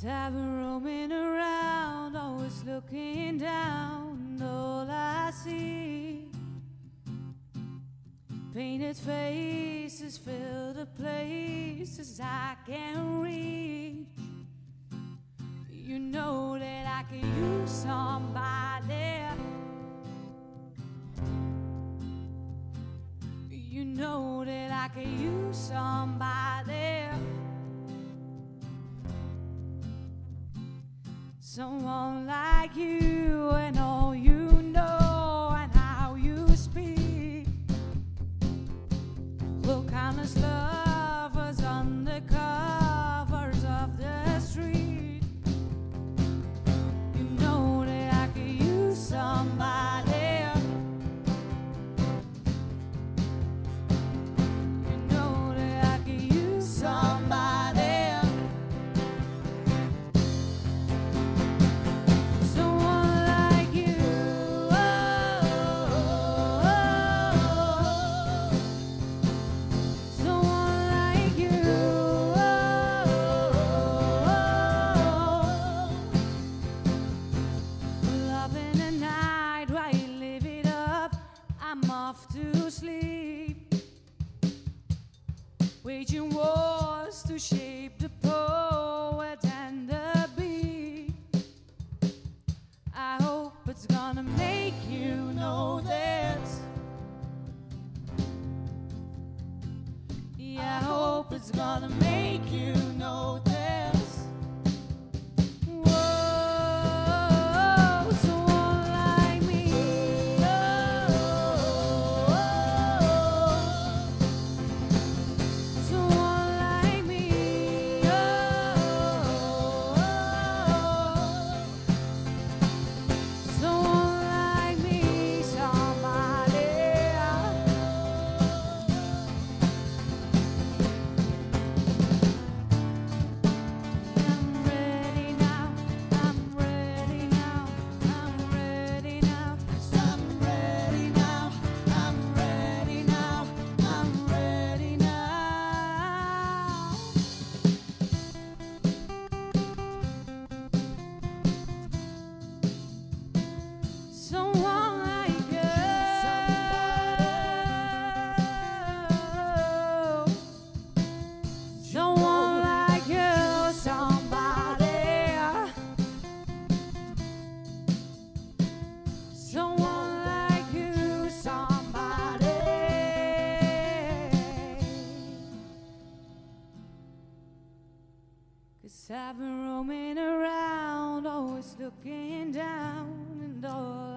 'Cause I've been roaming around, always looking down, and all I see painted faces fill the places I can't reach. You know that I could use somebody. You know that I could use somebody. Someone like you, and all you know and how you speak. We'll count as lovers on the covers of the street. You know that I could use somebody. You know that I could use somebody. I'm off to sleep, waging wars to shape the poet and the beat. I hope it's gonna make you know this. Yeah, I hope it's gonna make you know this. Cause I've been roaming around, always looking down, and all